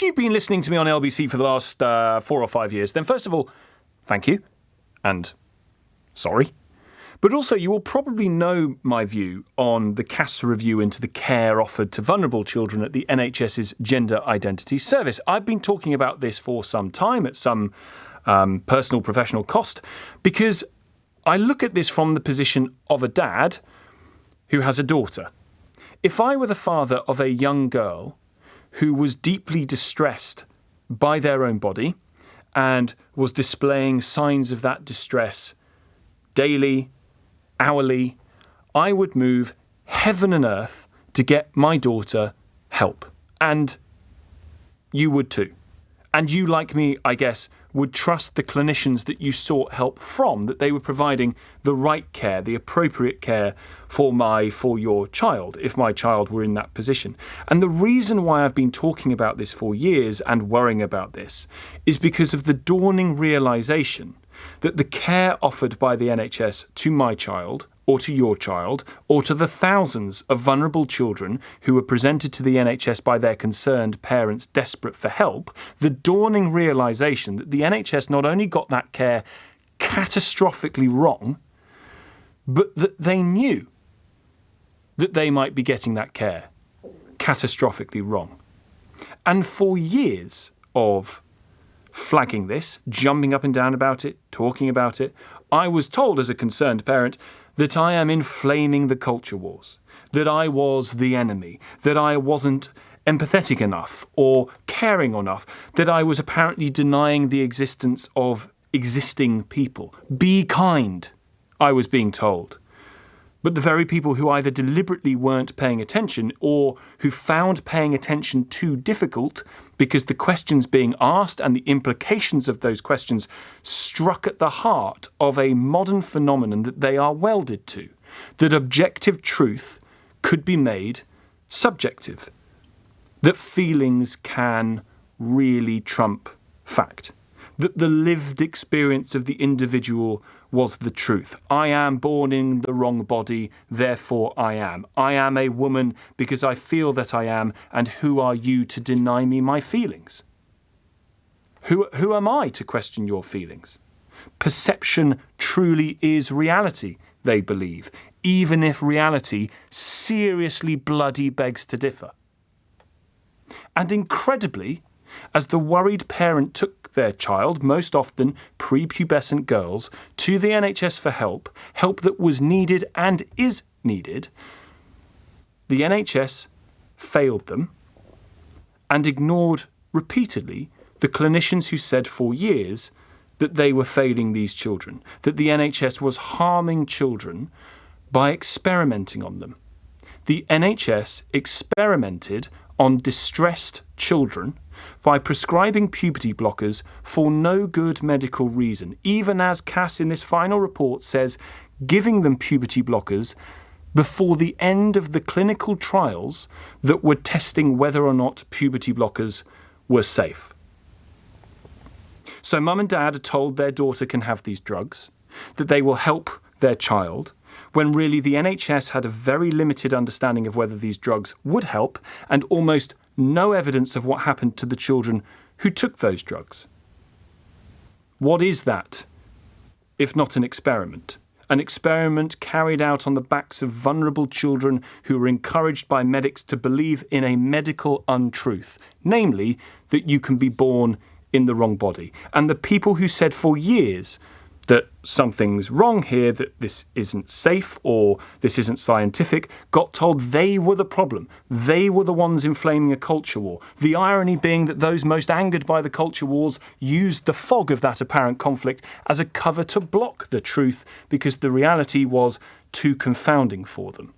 if you've been listening to me on LBC for the last 4 or 5 years, then first of all, thank you, and sorry. But also, you will probably know my view on the Cass review into the care offered to vulnerable children at the NHS's Gender Identity Service. I've been talking about this for some time at some personal professional cost, because I look at this from the position of a dad who has a daughter. If I were the father of a young girl who was deeply distressed by their own body and was displaying signs of that distress daily, hourly, I would move heaven and earth to get my daughter help. And you would too. And you, like me, I guess, would trust the clinicians that you sought help from, that they were providing the right care, the appropriate care for your child, if my child were in that position. And the reason why I've been talking about this for years and worrying about this is because of the dawning realisation that the care offered by the NHS to my child, or to your child, or to the thousands of vulnerable children who were presented to the NHS by their concerned parents desperate for help, the dawning realisation that the NHS not only got that care catastrophically wrong, but that they knew that they might be getting that care catastrophically wrong. And for years of flagging this, jumping up and down about it, talking about it, I was told as a concerned parent that I am inflaming the culture wars, that I was the enemy, that I wasn't empathetic enough or caring enough, that I was apparently denying the existence of existing people. Be kind, I was being told. But the very people who either deliberately weren't paying attention or who found paying attention too difficult because the questions being asked and the implications of those questions struck at the heart of a modern phenomenon that they are welded to, that objective truth could be made subjective, that feelings can really trump fact, that the lived experience of the individual was the truth. I am born in the wrong body, therefore I am. I am a woman because I feel that I am, and who are you to deny me my feelings? Who am I to question your feelings? Perception truly is reality, they believe, even if reality seriously bloody begs to differ. And incredibly, as the worried parent took their child, most often prepubescent girls, to the NHS for help that was needed and is needed, the NHS failed them and ignored repeatedly the clinicians who said for years that they were failing these children, that the NHS was harming children by experimenting on them. The NHS experimented on distressed children by prescribing puberty blockers for no good medical reason, even as Cass in this final report says, giving them puberty blockers before the end of the clinical trials that were testing whether or not puberty blockers were safe. So mum and dad are told their daughter can have these drugs, that they will help their child, when really the NHS had a very limited understanding of whether these drugs would help and almost no evidence of what happened to the children who took those drugs. What is that, if not an experiment? An experiment carried out on the backs of vulnerable children who were encouraged by medics to believe in a medical untruth, namely that you can be born in the wrong body. And the people who said for years that something's wrong here, that this isn't safe or this isn't scientific, got told they were the problem. They were the ones inflaming a culture war. The irony being that those most angered by the culture wars used the fog of that apparent conflict as a cover to block the truth because the reality was too confounding for them.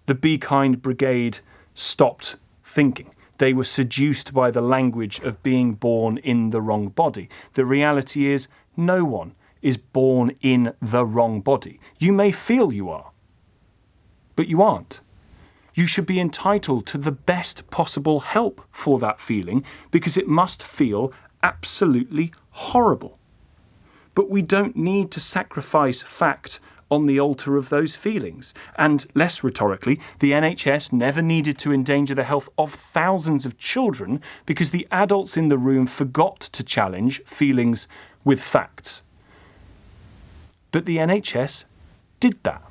The Be Kind Brigade stopped thinking. They were seduced by the language of being born in the wrong body. The reality is no one is born in the wrong body. You may feel you are, but you aren't. You should be entitled to the best possible help for that feeling because it must feel absolutely horrible. But we don't need to sacrifice fact on the altar of those feelings. And less rhetorically, the NHS never needed to endanger the health of thousands of children because the adults in the room forgot to challenge feelings with facts. But the NHS did that.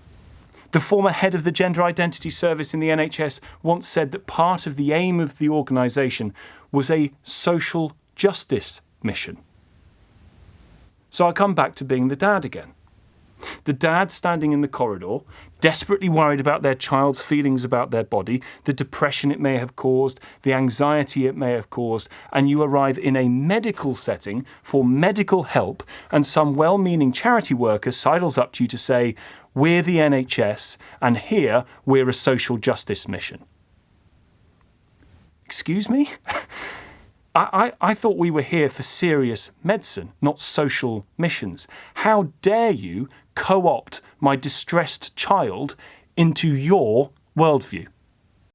The former head of the Gender Identity Service in the NHS once said that part of the aim of the organisation was a social justice mission. So I come back to being the dad again. The dad standing in the corridor, desperately worried about their child's feelings about their body, the depression it may have caused, the anxiety it may have caused, and you arrive in a medical setting for medical help, and some well-meaning charity worker sidles up to you to say, "We're the NHS, and here we're a social justice mission." Excuse me? I thought we were here for serious medicine, not social missions. How dare you co-opt my distressed child into your worldview?